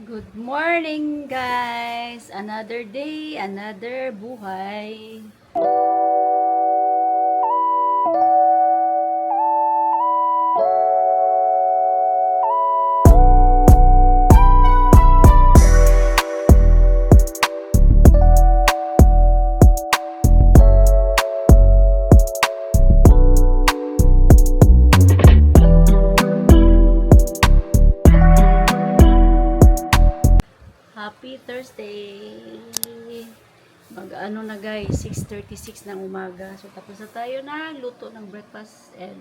Good morning, guys! Another day, another buhay. Happy Thursday! Mag-ano na guys, 6:36 ng umaga. So tapos na tayo na luto ng breakfast and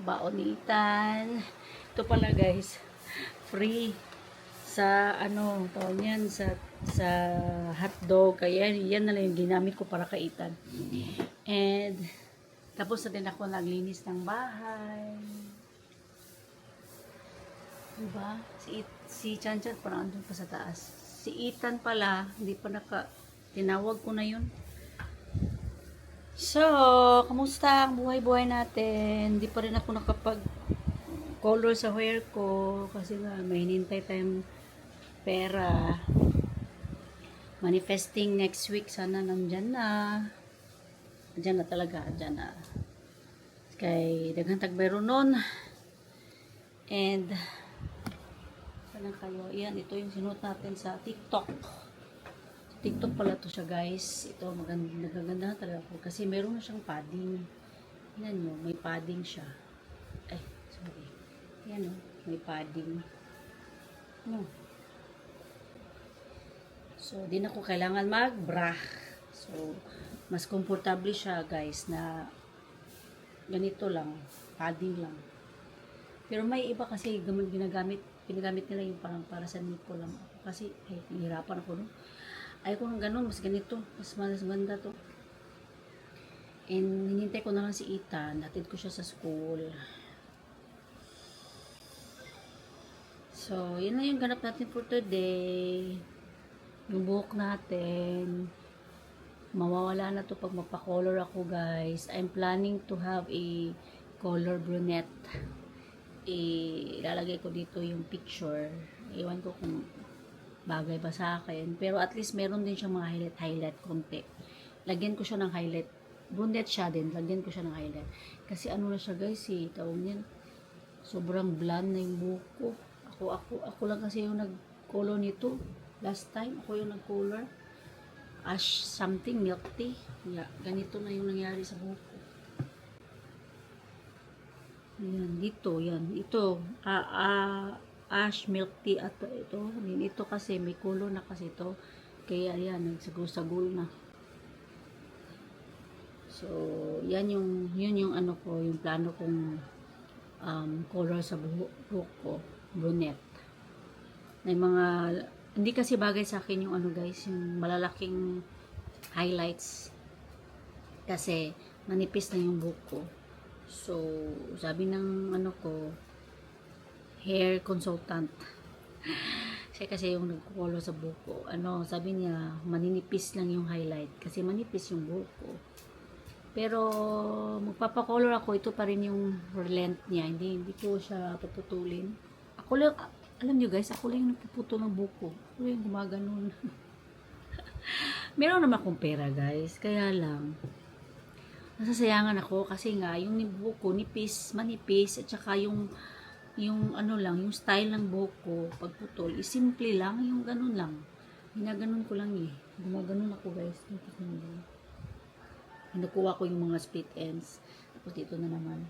baonitan. Ito pala guys, free sa ano, tawag yan, sa hotdog. Kaya yan na lang yung ginamit ko para kaitan. And tapos na din ako naglinis ng bahay. Diba? Si Chanchan parang andun pa sa taas. Si Ethan pala, hindi pa tinawag ko na yun. So, kamusta ang buhay-buhay natin? Hindi pa rin ako nakapag-color sa hair ko kasi nga may hinintay tayong pera. Manifesting next week, sana nandyan na. Andyan na talaga, andyan na. Kay daghang tagbero nun. And lang kayo. Yan, ito yung sinuot natin sa TikTok. TikTok pala to siya, guys. Ito, nagaganda talaga po. Kasi meron na siyang padding. Yan nyo, may padding siya. Ay, sorry. Yan o, may padding. No. So, di na ko kailangan mag-bra. So, mas komportable siya, guys, na ganito lang. Padding lang. Pero may iba kasi pinagamit nila yung parang para sa nipple lang ako. Kasi, hihirapan ako, no? Ayaw ko ng ganun, mas ganito. Mas ganda to. And, hinintay ko na lang si Ethan. Natid ko siya sa school. So, yun na yung ganap natin for today. Yung buhok natin. Mawawala na to pag magpa-color ako, guys. I'm planning to have a color brunette. Ilalagay ko dito yung picture. Iwan ko kung bagay ba sa akin. Pero at least meron din siyang mga highlight konti. Lagyan ko siya ng highlight. Brunette siya din. Lagyan ko siya ng highlight. Kasi ano na siya guys tawag niyan. Sobrang blonde na yung buhok ko. Ako lang kasi yung nag-color nito. Last time, ako yung nag-color. Ash something, milk tea. Yeah, ganito na yung nangyari sa buhok ko. Yan, dito, yan. Ito, ash milk tea at ito. Ito kasi, may color na kasi ito. Kaya yan, nagsagul-sagul na. So, yun yung ano ko, yung plano kong color sa buhok ko. Brunette. May mga, hindi kasi bagay sa akin yung ano guys, yung malalaking highlights. Kasi, manipis na yung buhok ko. So, sabi ng ano ko, hair consultant. Siya kasi yung nagko-color sa buhok ko. Sabi niya, maninipis lang yung highlight. Kasi manipis yung buhok ko. Pero, magpapakolor ako, ito pa rin yung length niya. Hindi ko siya puputulin. Ako lang, alam niyo guys, ako lang yung nagpuputol ng buhok ko. Ako lang yung gumaganon. Meron naman akong pera guys, kaya lang nasasayangan ako kasi nga yung buhok ko manipis at saka yung ano lang, yung style ng buhok ko pagputol, simple lang, yung ganun lang. Ginaganon ko lang Gumaganon ako guys. Nakuha ko yung mga split ends. Tapos dito na naman.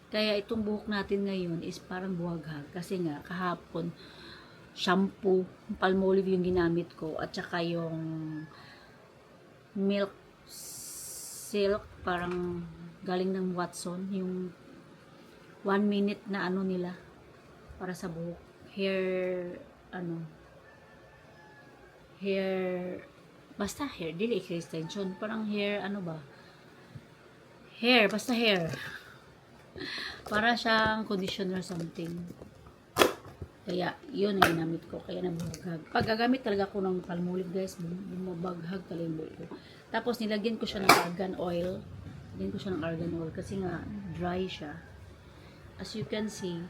Kaya itong buhok natin ngayon is parang buwaghag kasi nga kahapon shampoo, Palmolive yung ginamit ko at saka yung milk silk, parang galing ng Watson, yung 1 minute na ano nila para sa buhok. Basta hair, dili extension, parang hair, basta hair. Para siyang conditioner something. Kaya, yun ang ginamit ko. Kaya nabuhaghag. Pag gagamit talaga ako ng Palmolive guys, bumabaghag talaga yung buhok ko. Tapos, nilagyan ko siya ng argan oil. Kasi nga, dry siya. As you can see,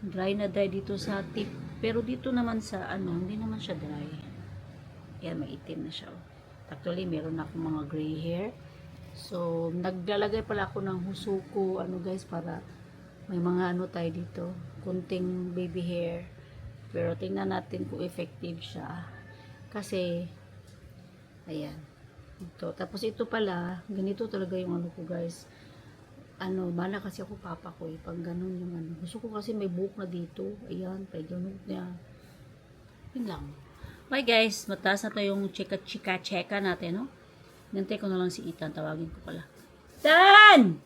Dry na dry dito sa tip. Pero dito naman sa ano, hindi naman siya dry. Yan, may itim na siya. Actually, meron na akong mga gray hair. So, naglalagay pala ako ng husuko, ano guys, para may mga ano tayo dito. Kunting baby hair. Pero tingnan natin kung effective siya. Kasi, ayan. Ito. Tapos ito pala, ganito talaga yung ano ko guys. Ano, bala kasi ako papa ko eh. Pag ganun yung ano. Gusto ko kasi may buhok na dito. Ayan, pay ganun niya. Yun lang. Okay guys, mataas na to yung chika natin, no? Nantay ko na lang si Ethan. Tawagin ko pala. Ethan!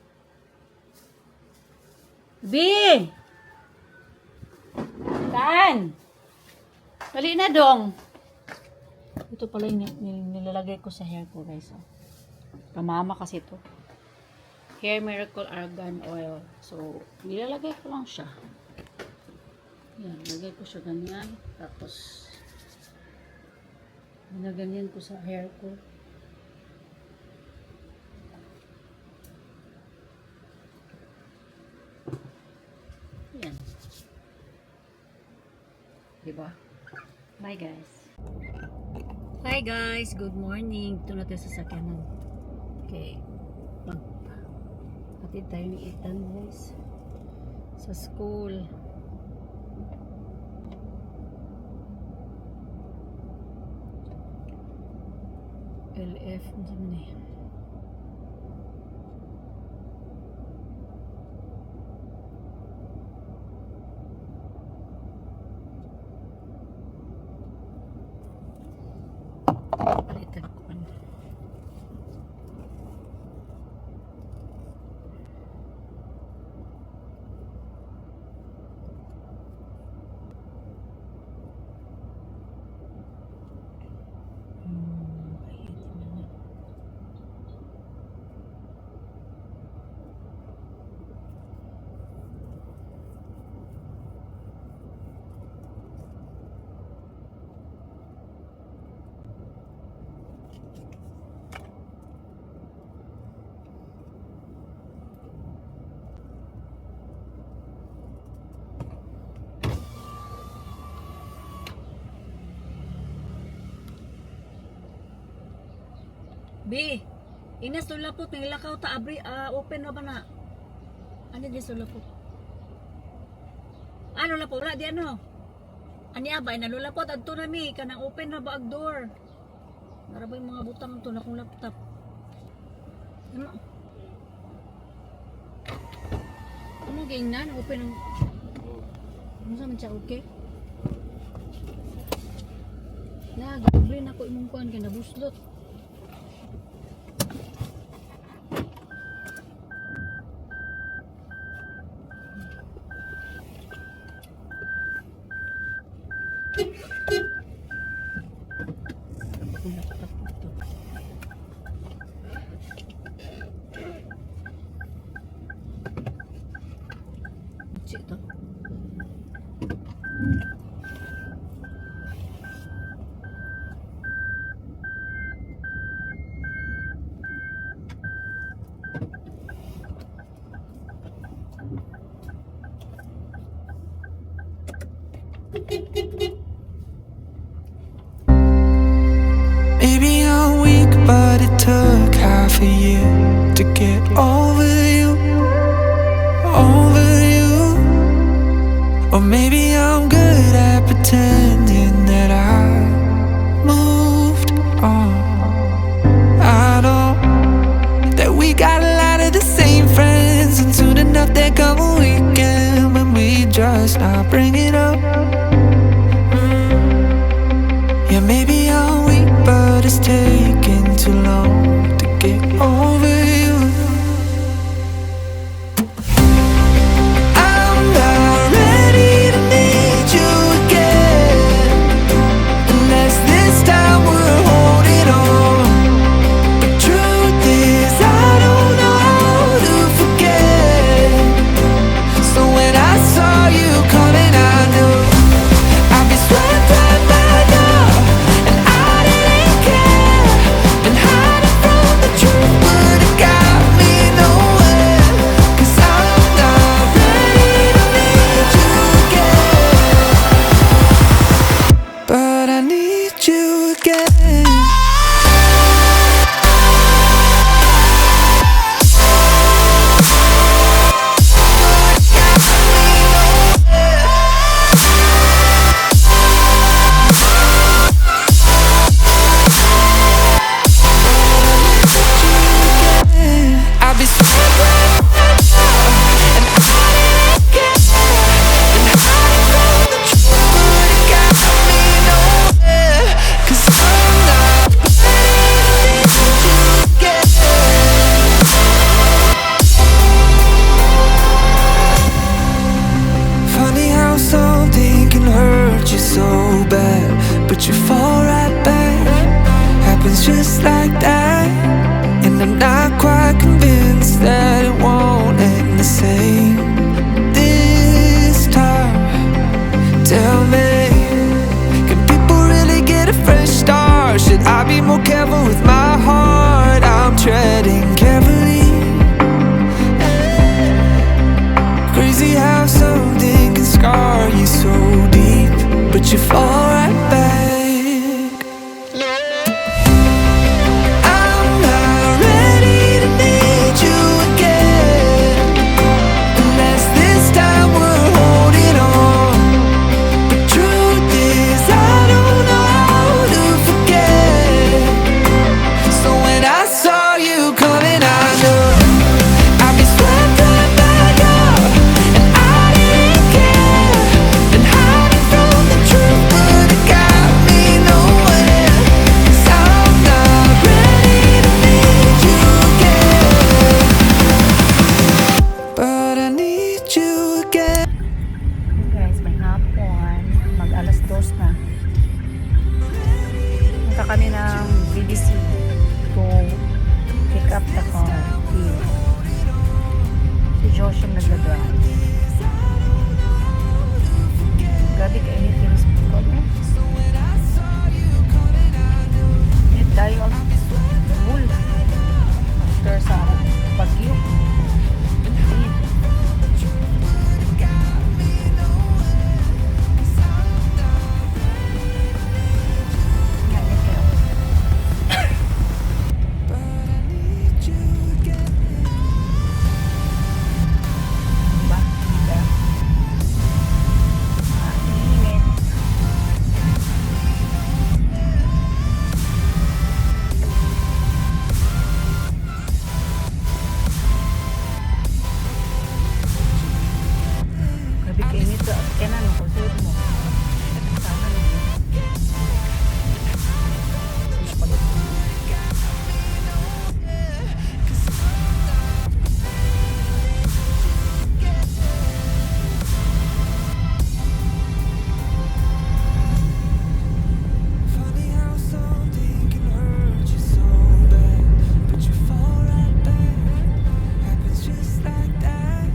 B! Ethan! Dali na dong! Ito pala yung nilalagay ko sa hair ko guys. Oh. Pamama kasi ito. Hair Miracle Argan Oil. So, nilalagay ko lang siya. Yan, nilagay ko siya ganyan. Tapos, ginaganyan ko sa hair ko. Yan. Diba? Bye guys. Hi guys, good morning. Ito na tayo sa sakyanan. Okay. Hatid tayo ni Ethan guys. Sa school. LF, ano sa mga yan? Palitan ko ano. B, inas lulapot ng ilakaw ta abri open na ba na? Ano di sulapot? Ano lapot? Wala di ano? Ani abay na lulapot adto na mi kanang open na ba ang door? Narabay mga butang to na kong laptop. Ano? Ano gingnan open ang ano sa man siya okay? Na gablin ako imong kuan kay nabuslot. Ito. Maybe I'm weak, but it took half a year to get over you, over you. Or maybe I'm good at pretending that I moved on. I know that we got a lot of the same friends, and soon enough there come a weekend when we just not bring it up. Yeah, maybe I'm weak, but it's taking too long to get over you. I'm not ready to need you again. but you fall right back. Happens just like that. And I'm not quite convinced that it won't end the same this time. Tell me, can people really get a fresh start? Should I be more careful with my heart? I'm treading carefully. Crazy how something can scar you so deep, but you fall right back. I'm not ready to need you again, unless this time we're holding on. But truth is, I don't know how to forget. So when I saw you coming, I knew I'd be swept right back up, and I didn't care. And hiding from the truth would have got me nowhere. 'Cause I'm not ready to need you again, but I need you again. Guys, may hapon. Mag alas 2 na. Punta kami ng BBC to pick up the car here. Si Josh yung nagdadrive. Grabe kainit yung spot eh. Init tayo ang pool. After sa bagyo. Init. Grabe kainit sa kanan ko suot mo. Sana no. Funny how something can hurt you so bad, but you fall right back. Happens just like that.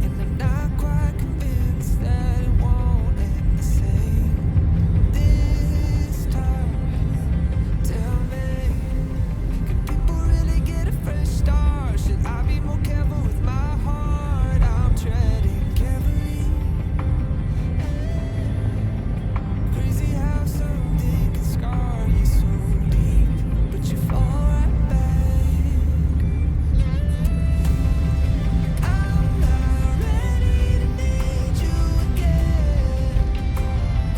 And I'm not quite convinced that it won't end the same this time. Tell me, can people really get a fresh start? Should I be more careful with my heart? I'm treading carefully. Crazy how something can scar you so deep, but you fall right back. I'm not ready to need you again,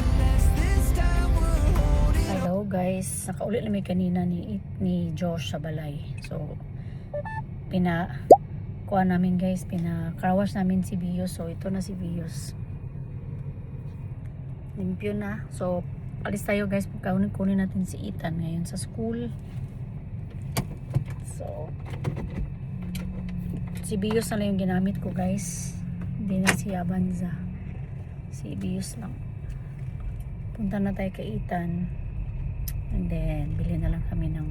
unless this time we're holding on. Hello guys, nakaulit na may kanina ni Josh sa balay. So, kuha namin guys, car-wash namin si Bios. So, ito na si Bios. Limpyo na. So, alis tayo guys. Kunin natin si Ethan ngayon sa school. So, si Bios na lang yung ginamit ko guys. Hindi na si Abanza. Si Bios lang. Punta na tayo kay Ethan. And then, bili na lang kami ng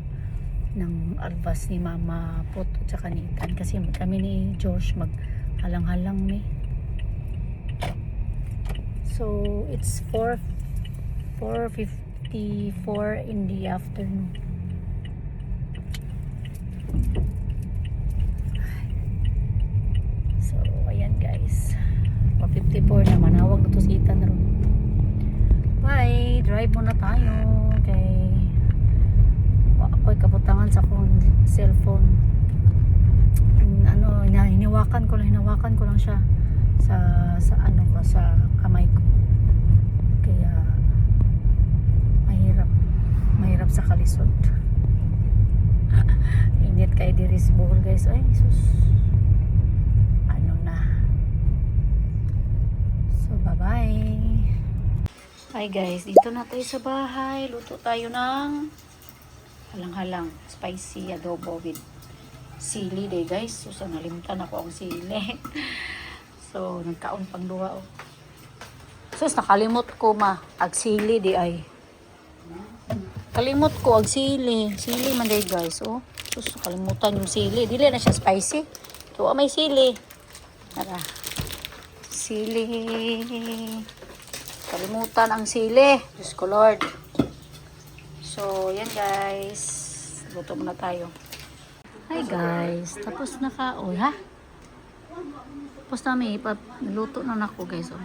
alvas ni Mama Pot at saka ni Ethan. Kasi kami ni Josh maghalang-halang ni. So, it's 4:54 in the afternoon. So, ayan guys. 4:54 na. Manawag na to si Ethan ron. Bye! Drive muna tayo. Okay. Ako'y kabutangan sa akong cellphone. Hinawakan ko lang siya sa kamay ko. Kaya mahirap sa kalisod. Init kay diris buhol guys. Ay sus. So bye bye. Hi guys, dito na tayo sa bahay. Luto tayo ng halang-halang spicy adobo with sili day guys. So nalimutan ako ang sili. So nagkaon pang duwa oh. Sus nakalimot ko ag sili di ay. Kalimot ko ang sili. Sili man day guys. Oh, sus, kalimutan yung sili. Dili na siya spicy. So, may sili. Tara. Sili. Kalimutan ang sili. Diyos ko Lord. So, yan guys. Luto muna tayo. Hi guys. Tapos na ka. Oh, ha? Tapos namin. Luto na ako guys. Oh.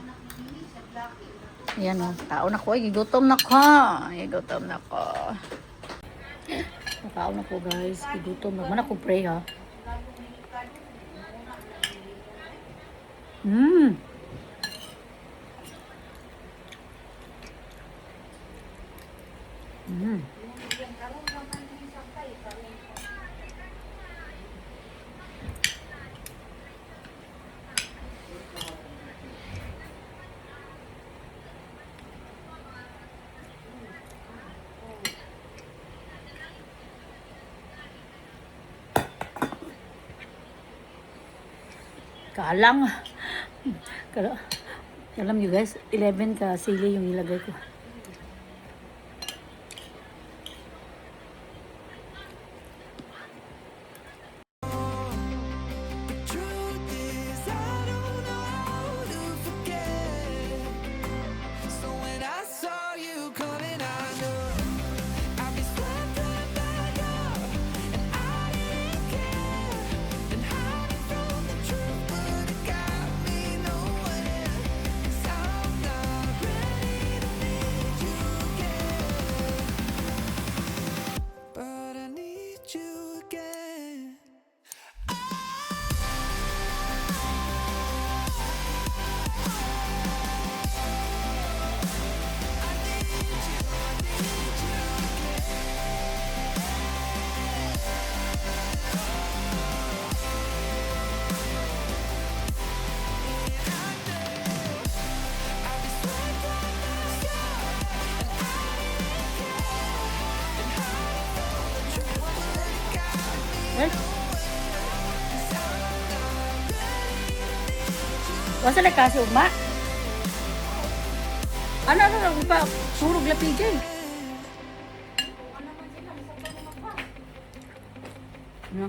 Ayan o. Tao na ko. Ay, gigutom na ko. Ay, gigutom na ko. Tao na ko guys. Gigutom na. Mana ko pray ha. Kaalang. Alam nyo guys, 11 ka sili yung nilagay ko. Truth is, I don't know how to forget. So when I saw you coming, I knew I'd be swept right back up, and I didn't care. And hiding from the truth would have got me nowhere. 'Cause I'm not ready to meet you again, but I need you again. Well, wasa na kasi ugma. Ano pa? Surog lapigay. Ano?